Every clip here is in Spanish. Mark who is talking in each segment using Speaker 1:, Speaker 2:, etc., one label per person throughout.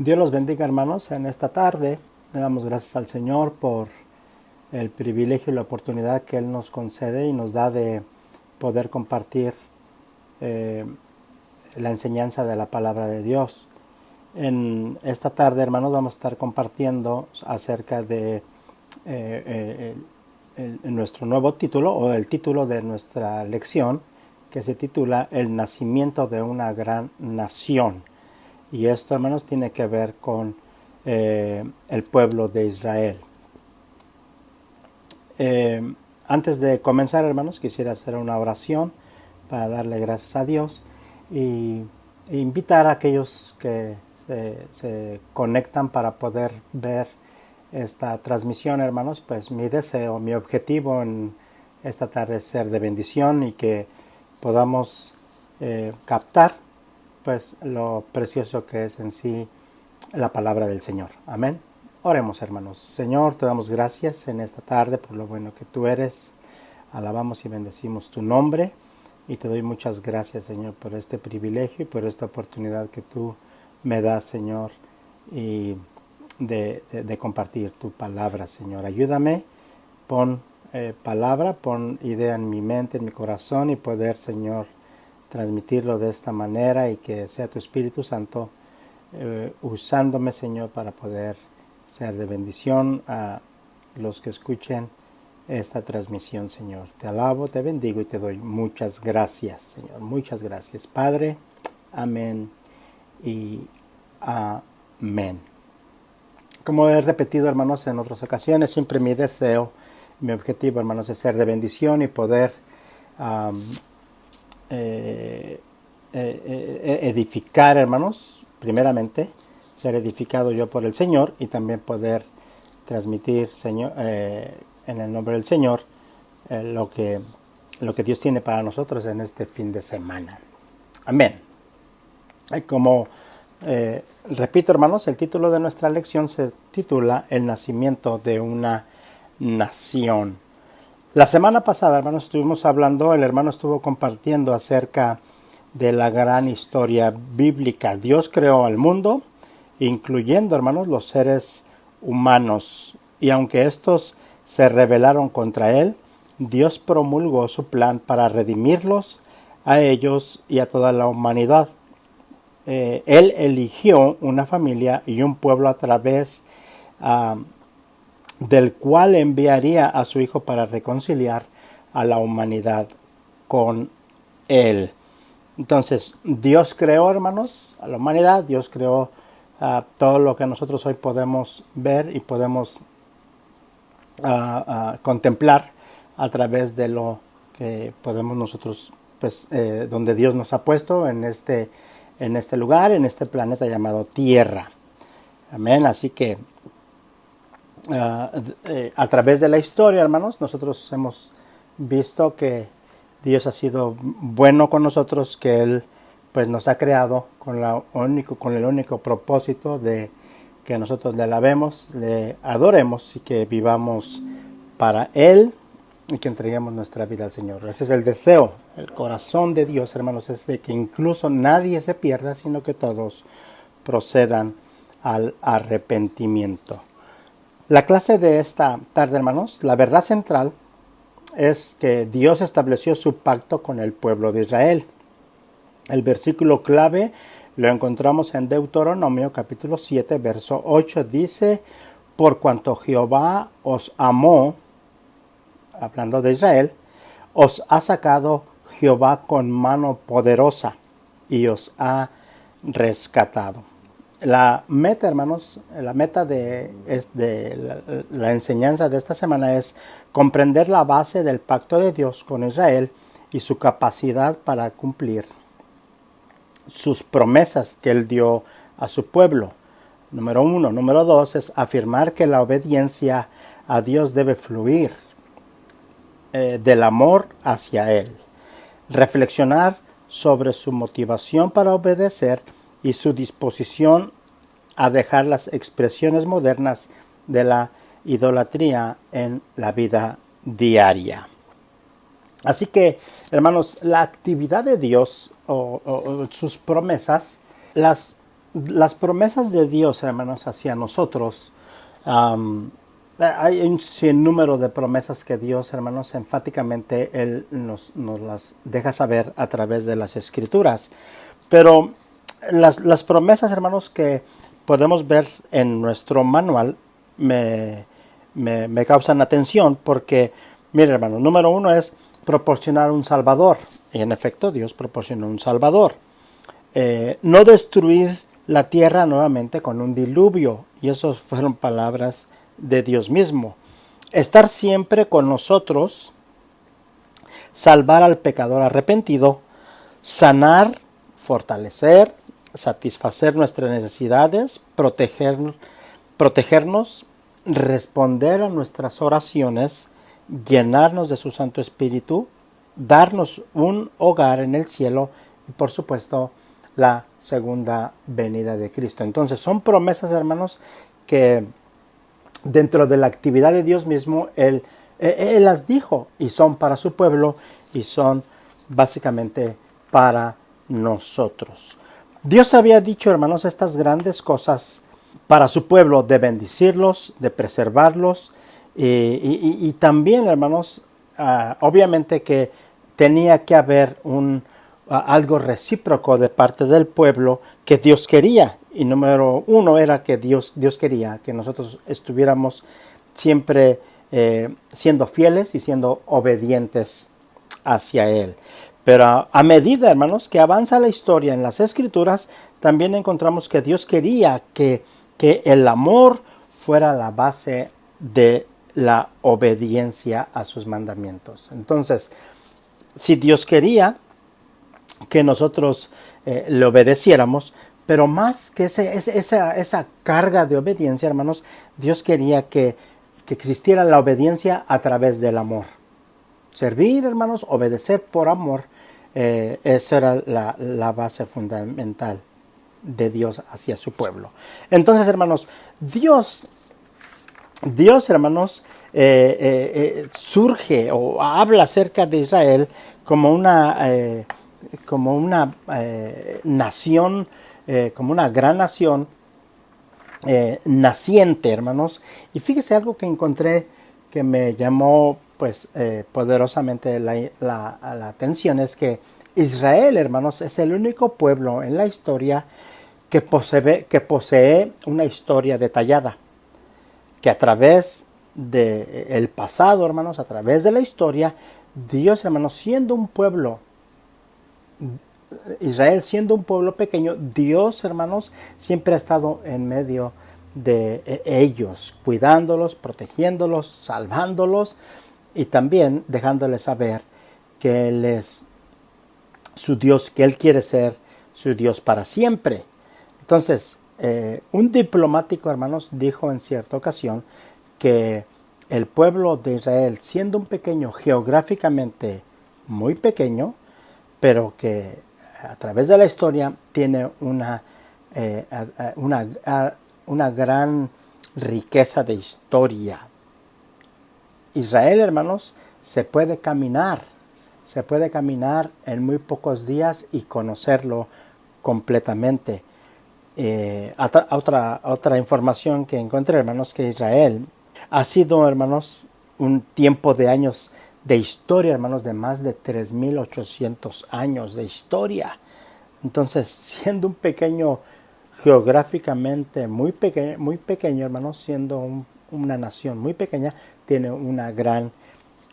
Speaker 1: Dios los bendiga, hermanos. En esta tarde le damos gracias al Señor por el privilegio y la oportunidad que Él nos concede y nos da de poder compartir eh, la enseñanza de la palabra de Dios. En esta tarde, hermanos, vamos a estar compartiendo acerca de nuestro nuevo título o el título de nuestra lección, que se titula El nacimiento de una gran nación. Y esto, hermanos, tiene que ver con el pueblo de Israel. Antes de comenzar, hermanos, quisiera hacer una oración para darle gracias a Dios e invitar a aquellos que se conectan para poder ver esta transmisión, hermanos. Pues mi deseo, mi objetivo en esta tarde es ser de bendición y que podamos captar pues lo precioso que es en sí la palabra del Señor. Amén. Oremos, hermanos. Señor, te damos gracias en esta tarde por lo bueno que tú eres. Alabamos y bendecimos tu nombre y te doy muchas gracias, Señor, por este privilegio y por esta oportunidad que tú me das, Señor, y de compartir tu palabra, Señor. Ayúdame, pon palabra, pon idea en mi mente, en mi corazón y poder, Señor, transmitirlo de esta manera y que sea tu Espíritu Santo usándome, Señor, para poder ser de bendición a los que escuchen esta transmisión, Señor. Te alabo, te bendigo y te doy muchas gracias, Señor. Muchas gracias, Padre. Amén y amén. Como he repetido, hermanos, en otras ocasiones, siempre mi deseo, mi objetivo, hermanos, es ser de bendición y poder edificar, hermanos, primeramente, ser edificado yo por el Señor y también poder transmitir, Señor, en el nombre del Señor, lo que Dios tiene para nosotros en este fin de semana. Amén. Como repito, hermanos, el título de nuestra lección se titula El nacimiento de una nación. La semana pasada, hermanos, estuvimos hablando, el hermano estuvo compartiendo acerca de la gran historia bíblica. Dios creó al mundo, incluyendo, hermanos, los seres humanos. Y aunque estos se rebelaron contra él, Dios promulgó su plan para redimirlos a ellos y a toda la humanidad. Él eligió una familia y un pueblo a través del cual enviaría a su Hijo para reconciliar a la humanidad con él. Entonces, Dios creó, hermanos, a la humanidad. Dios creó todo lo que nosotros hoy podemos ver y podemos contemplar a través de lo que podemos nosotros, pues, donde Dios nos ha puesto en este lugar, en este planeta llamado Tierra. Amén. Así que a través de la historia, hermanos, nosotros hemos visto que Dios ha sido bueno con nosotros, que Él pues nos ha creado con el único propósito de que nosotros le alabemos, le adoremos y que vivamos para Él y que entreguemos nuestra vida al Señor. Ese es el deseo, el corazón de Dios, hermanos, es de que incluso nadie se pierda, sino que todos procedan al arrepentimiento. La clase de esta tarde, hermanos, la verdad central es que Dios estableció su pacto con el pueblo de Israel. El versículo clave lo encontramos en Deuteronomio capítulo 7, verso 8. Dice, por cuanto Jehová os amó, hablando de Israel, os ha sacado Jehová con mano poderosa y os ha rescatado. La meta, hermanos, la meta de la enseñanza de esta semana es comprender la base del pacto de Dios con Israel y su capacidad para cumplir sus promesas que Él dio a su pueblo. Número 1. Número 2 es afirmar que la obediencia a Dios debe fluir del amor hacia Él. Reflexionar sobre su motivación para obedecer y su disposición a dejar las expresiones modernas de la idolatría en la vida diaria. Así que, hermanos, la actividad de Dios o sus promesas las las promesas de Dios, hermanos, hacia nosotros, hay un sinnúmero de promesas que Dios, hermanos, enfáticamente Él nos las deja saber a través de las Escrituras. Pero las promesas, hermanos, que podemos ver en nuestro manual me causan atención porque, mire, hermano, número uno es proporcionar un Salvador. Y en efecto, Dios proporcionó un Salvador. No destruir la tierra nuevamente con un diluvio. Y esas fueron palabras de Dios mismo. Estar siempre con nosotros, salvar al pecador arrepentido, sanar, fortalecer, satisfacer nuestras necesidades, protegernos, responder a nuestras oraciones, llenarnos de su Santo Espíritu, darnos un hogar en el cielo y por supuesto la segunda venida de Cristo. Entonces son promesas, hermanos, que dentro de la actividad de Dios mismo Él las dijo y son para su pueblo y son básicamente para nosotros. Dios había dicho, hermanos, estas grandes cosas para su pueblo, de bendecirlos, de preservarlos y también, hermanos, obviamente que tenía que haber algo recíproco de parte del pueblo que Dios quería. Y número uno era que Dios quería que nosotros estuviéramos siempre siendo fieles y siendo obedientes hacia Él. Pero a medida, hermanos, que avanza la historia en las Escrituras, también encontramos que Dios quería que el amor fuera la base de la obediencia a sus mandamientos. Entonces, si Dios quería que nosotros le obedeciéramos, pero más que esa carga de obediencia, hermanos, Dios quería que existiera la obediencia a través del amor. Servir, hermanos, obedecer por amor, esa era la base fundamental de Dios hacia su pueblo. Entonces, hermanos, Dios, hermanos, surge o habla acerca de Israel como una nación, como una gran nación naciente, hermanos. Y fíjese algo que encontré que me llamó pues poderosamente la atención, es que Israel, hermanos, es el único pueblo en la historia que posee una historia detallada, que a través del pasado, hermanos, a través de la historia, Dios, hermanos, siendo un pueblo, Israel siendo un pueblo pequeño, Dios, hermanos, siempre ha estado en medio de ellos, cuidándolos, protegiéndolos, salvándolos y también dejándoles saber que Él es su Dios, que Él quiere ser su Dios para siempre. Entonces, un diplomático, hermanos, dijo en cierta ocasión que el pueblo de Israel, siendo un pequeño, geográficamente muy pequeño, pero que a través de la historia tiene una gran riqueza de historia. Israel, hermanos, se puede caminar en muy pocos días y conocerlo completamente. Otra información que encontré, hermanos, que Israel ha sido, hermanos, un tiempo de años de historia, hermanos, de más de 3,800 años de historia. Entonces, siendo un pequeño, geográficamente muy pequeño, hermanos, siendo una nación muy pequeña, tiene una gran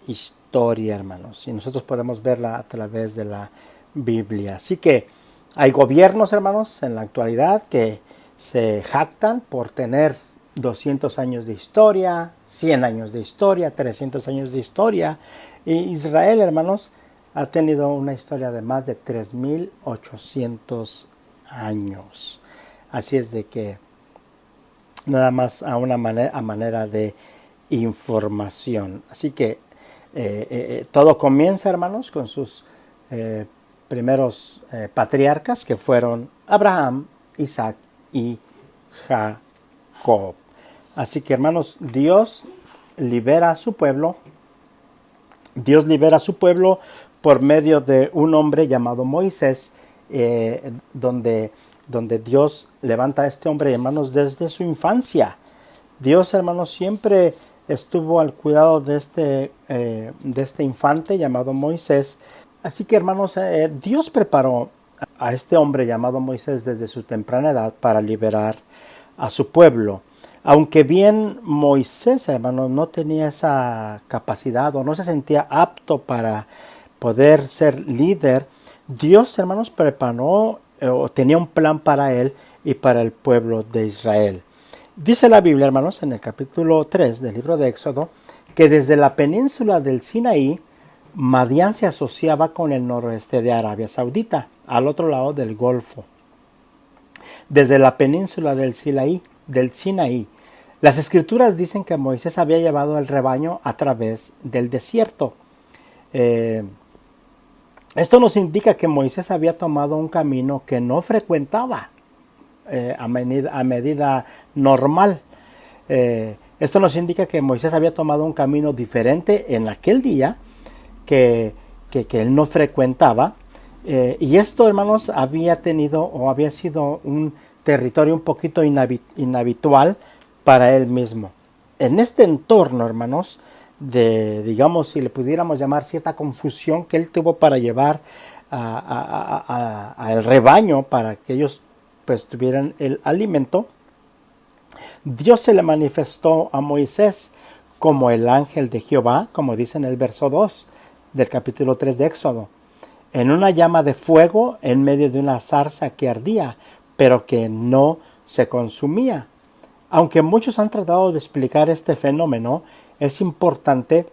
Speaker 1: historia, hermanos, y nosotros podemos verla a través de la Biblia. Así que hay gobiernos, hermanos, en la actualidad que se jactan por tener 200 años de historia, 100 años de historia, 300 años de historia. Y Israel, hermanos, ha tenido una historia de más de 3,800 años. Así es de que nada más a manera de información. Así que todo comienza, hermanos, con sus primeros patriarcas, que fueron Abraham, Isaac y Jacob. Así que, hermanos, Dios libera a su pueblo. Dios libera a su pueblo por medio de un hombre llamado Moisés, donde donde Dios levanta a este hombre, hermanos, desde su infancia. Dios, hermanos, siempre estuvo al cuidado de este infante llamado Moisés. Así que, hermanos, Dios preparó a este hombre llamado Moisés desde su temprana edad para liberar a su pueblo. Aunque bien Moisés, hermanos, no tenía esa capacidad o no se sentía apto para poder ser líder, Dios, hermanos, preparó o tenía un plan para él y para el pueblo de Israel. Dice la Biblia, hermanos, en el capítulo 3 del libro de Éxodo, que desde la península del Sinaí, Madián se asociaba con el noroeste de Arabia Saudita, al otro lado del Golfo. Desde la península del Sinaí, las escrituras dicen que Moisés había llevado el rebaño a través del desierto. Esto nos indica que Moisés había tomado un camino que no frecuentaba a medida normal. Esto nos indica que Moisés había tomado un camino diferente en aquel día que él no frecuentaba. Y esto, hermanos, había sido un territorio un poquito inhabitual para él mismo. En este entorno, hermanos, digamos, si le pudiéramos llamar cierta confusión que él tuvo para llevar al rebaño para que ellos pues tuvieran el alimento, Dios se le manifestó a Moisés como el ángel de Jehová, como dice en el verso 2 del capítulo 3 de Éxodo, en una llama de fuego en medio de una zarza que ardía, pero que no se consumía. Aunque muchos han tratado de explicar este fenómeno, es importante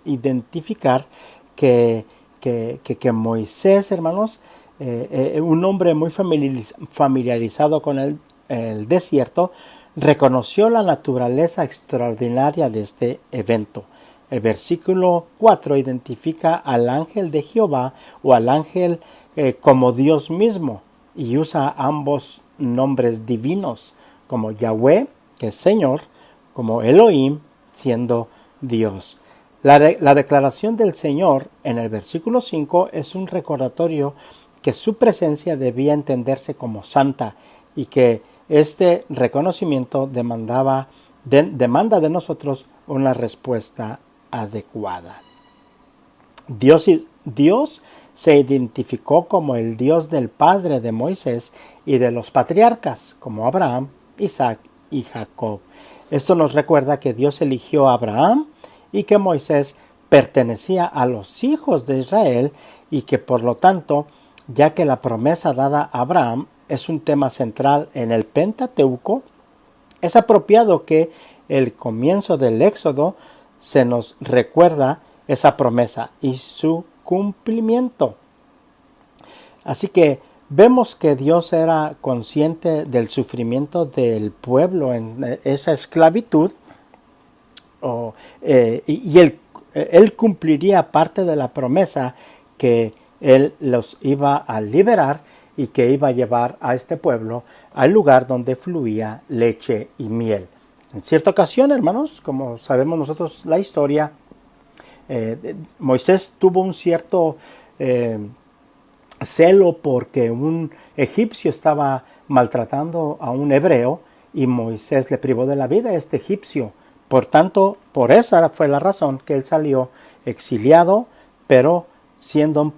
Speaker 1: identificar que Moisés, hermanos, un hombre muy familiarizado con el desierto, reconoció la naturaleza extraordinaria de este evento. El versículo 4 identifica al ángel de Jehová o al ángel como Dios mismo y usa ambos nombres divinos, como Yahweh, que es Señor, como Elohim, siendo Dios. La declaración del Señor en el versículo 5 es un recordatorio que su presencia debía entenderse como santa y que este reconocimiento demanda de nosotros una respuesta adecuada. Dios se identificó como el Dios del padre de Moisés y de los patriarcas, como Abraham, Isaac y Jacob. Esto nos recuerda que Dios eligió a Abraham y que Moisés pertenecía a los hijos de Israel y que por lo tanto, ya que la promesa dada a Abraham es un tema central en el Pentateuco, es apropiado que el comienzo del Éxodo se nos recuerda esa promesa y su cumplimiento. Así que vemos que Dios era consciente del sufrimiento del pueblo en esa esclavitud y él cumpliría parte de la promesa que él los iba a liberar y que iba a llevar a este pueblo al lugar donde fluía leche y miel. En cierta ocasión, hermanos, como sabemos nosotros la historia, Moisés tuvo un cierto celo porque un egipcio estaba maltratando a un hebreo y Moisés le privó de la vida a este egipcio. Por tanto, por esa fue la razón que él salió exiliado, pero siendo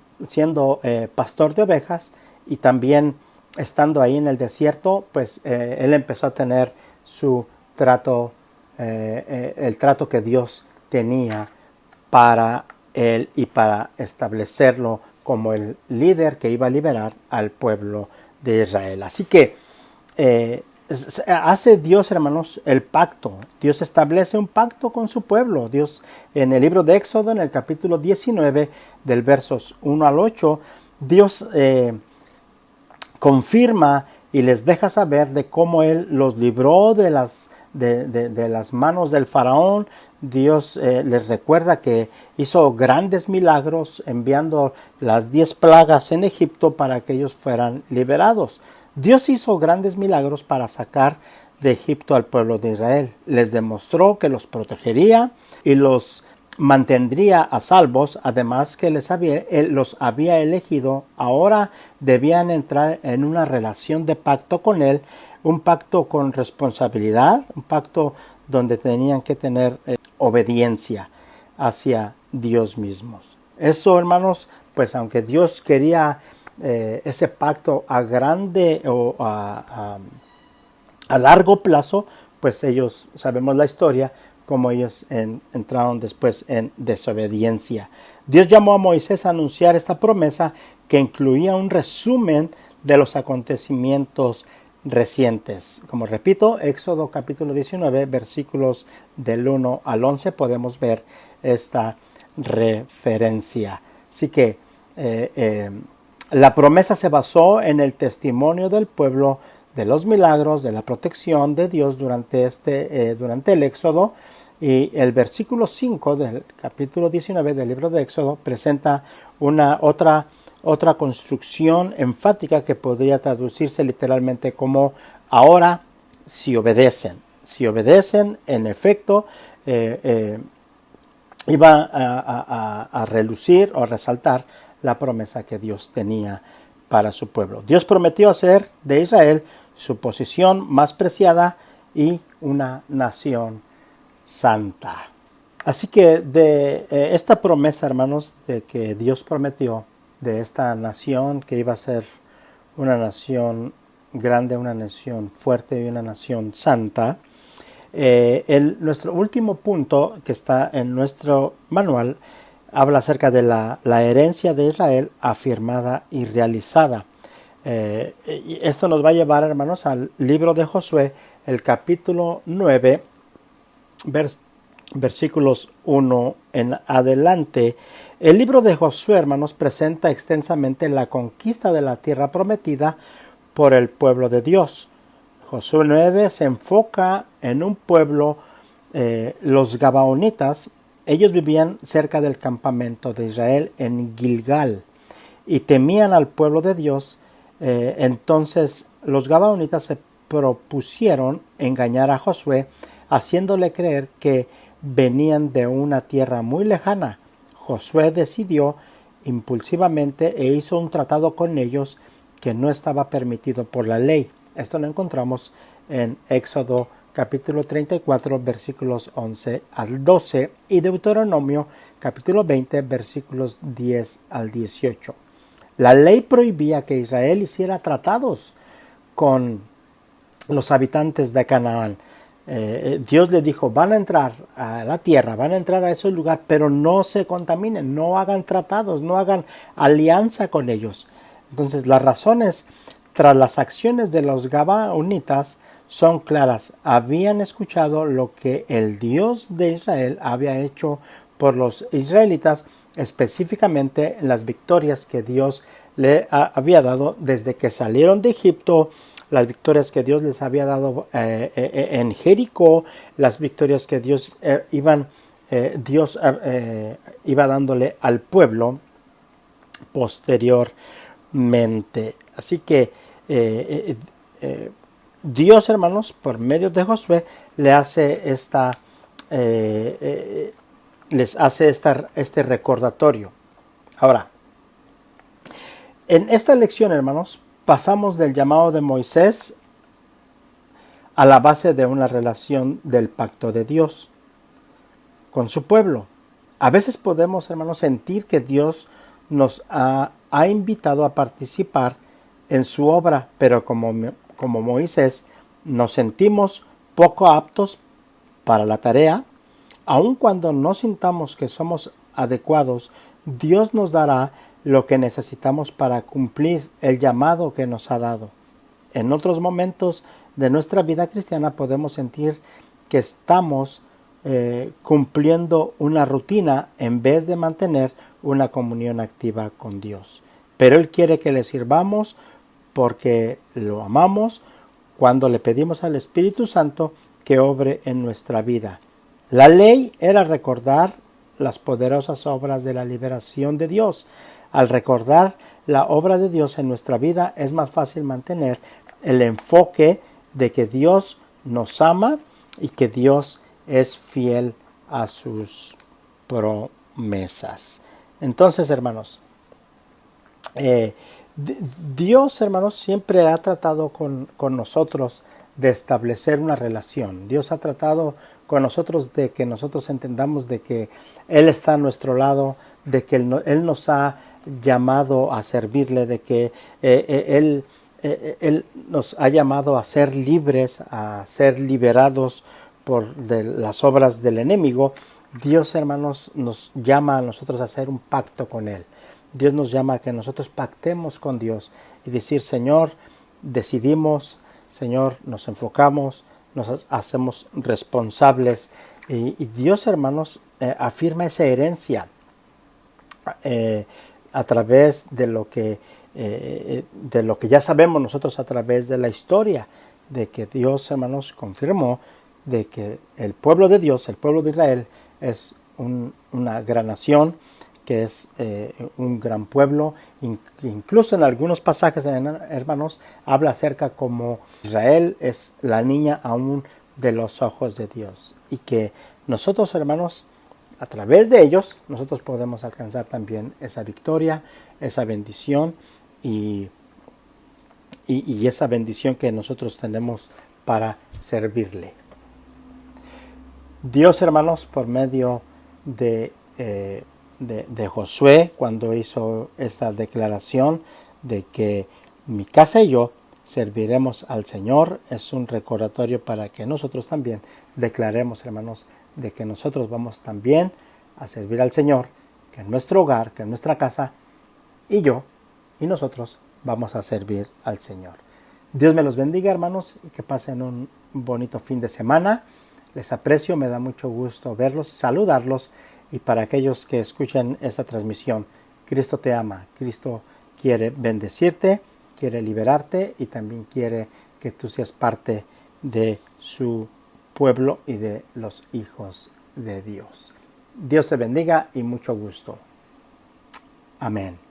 Speaker 1: pastor de ovejas y también estando ahí en el desierto, pues él empezó a tener su trato, el trato que Dios tenía para él y para establecerlo como el líder que iba a liberar al pueblo de Israel. Así que hace Dios, hermanos, el pacto. Dios establece un pacto con su pueblo. Dios, en el libro de Éxodo, en el capítulo 19, del versos 1 al 8, Dios confirma y les deja saber de cómo Él los libró de las manos del faraón. Dios les recuerda que hizo grandes milagros enviando las 10 plagas en Egipto para que ellos fueran liberados. Dios hizo grandes milagros para sacar de Egipto al pueblo de Israel. Les demostró que los protegería y los mantendría a salvos, además que él los había elegido, ahora debían entrar en una relación de pacto con él, un pacto con responsabilidad, un pacto donde tenían que tener obediencia hacia Dios mismos. Eso, hermanos, pues aunque Dios quería ese pacto a grande o a largo plazo, pues ellos, sabemos la historia, como ellos entraron después en desobediencia. Dios llamó a Moisés a anunciar esta promesa que incluía un resumen de los acontecimientos recientes. Como repito, Éxodo capítulo 19, versículos del 1 al 11, podemos ver esta referencia. Así que la promesa se basó en el testimonio del pueblo de los milagros, de la protección de Dios durante el Éxodo. Y el versículo 5 del capítulo 19 del libro de Éxodo presenta otra construcción enfática que podría traducirse literalmente como ahora si obedecen. Si obedecen, en efecto, iba a relucir o a resaltar la promesa que Dios tenía para su pueblo. Dios prometió hacer de Israel su posesión más preciada y una nación santa. Así que de esta promesa, hermanos, de que Dios prometió de esta nación que iba a ser una nación grande, una nación fuerte y una nación santa, nuestro último punto que está en nuestro manual habla acerca de la herencia de Israel afirmada y realizada. Y esto nos va a llevar, hermanos, al libro de Josué, el capítulo 9, versículos 1 en adelante. El libro de Josué, hermanos, presenta extensamente la conquista de la tierra prometida por el pueblo de Dios. Josué 9 se enfoca en un pueblo, los Gabaonitas. Ellos vivían cerca del campamento de Israel en Gilgal y temían al pueblo de Dios. Entonces los Gabaonitas se propusieron engañar a Josué, haciéndole creer que venían de una tierra muy lejana. Josué decidió impulsivamente e hizo un tratado con ellos que no estaba permitido por la ley. Esto lo encontramos en Éxodo capítulo 34, versículos 11 al 12 y Deuteronomio capítulo 20, versículos 10 al 18. La ley prohibía que Israel hiciera tratados con los habitantes de Canaán. Dios le dijo, van a entrar a la tierra, van a entrar a ese lugar, pero no se contaminen, no hagan tratados, no hagan alianza con ellos. Entonces las razones tras las acciones de los Gabaonitas son claras. Habían escuchado lo que el Dios de Israel había hecho por los israelitas, específicamente las victorias que Dios le había dado desde que salieron de Egipto, las victorias que Dios les había dado en Jericó, las victorias que Dios iba dándole al pueblo posteriormente. Así que Dios, hermanos, por medio de Josué, les hace este recordatorio. Ahora, en esta lección, hermanos, pasamos del llamado de Moisés a la base de una relación del pacto de Dios con su pueblo. A veces podemos, hermanos, sentir que Dios nos ha invitado a participar en su obra, pero como Moisés nos sentimos poco aptos para la tarea. Aun cuando no sintamos que somos adecuados, Dios nos dará lo que necesitamos para cumplir el llamado que nos ha dado. En otros momentos de nuestra vida cristiana podemos sentir que estamos cumpliendo una rutina en vez de mantener una comunión activa con Dios. Pero Él quiere que le sirvamos porque lo amamos cuando le pedimos al Espíritu Santo que obre en nuestra vida. La ley era recordar las poderosas obras de la liberación de Dios. Al recordar la obra de Dios en nuestra vida es más fácil mantener el enfoque de que Dios nos ama y que Dios es fiel a sus promesas. Entonces, hermanos, Dios, hermanos, siempre ha tratado con nosotros de establecer una relación. Dios ha tratado con nosotros de que nosotros entendamos de que Él está a nuestro lado, de que Él nos ha llamado a servirle, de que Él nos ha llamado a ser libres, a ser liberados de las obras del enemigo. Dios, hermanos, nos llama a nosotros a hacer un pacto con Él. Dios nos llama a que nosotros pactemos con Dios y decir, Señor, decidimos, Señor, nos enfocamos, nos hacemos responsables. Y Dios, hermanos, afirma esa herencia a través de lo que ya sabemos nosotros a través de la historia, de que Dios, hermanos, confirmó de que el pueblo de Dios, el pueblo de Israel, es una gran nación, que es un gran pueblo. Incluso en algunos pasajes, hermanos, habla acerca como Israel es la niña aún de los ojos de Dios, y que nosotros, hermanos, a través de ellos, nosotros podemos alcanzar también esa victoria, esa bendición y esa bendición que nosotros tenemos para servirle. Dios, hermanos, por medio de Josué, cuando hizo esta declaración de que mi casa y yo serviremos al Señor, es un recordatorio para que nosotros también declaremos, hermanos, de que nosotros vamos también a servir al Señor, que en nuestro hogar, que en nuestra casa, y yo y nosotros vamos a servir al Señor. Dios me los bendiga, hermanos, y que pasen un bonito fin de semana. Les aprecio, me da mucho gusto verlos, saludarlos, y para aquellos que escuchan esta transmisión, Cristo te ama, Cristo quiere bendecirte, quiere liberarte y también quiere que tú seas parte de su pueblo y de los hijos de Dios. Dios te bendiga y mucho gusto. Amén.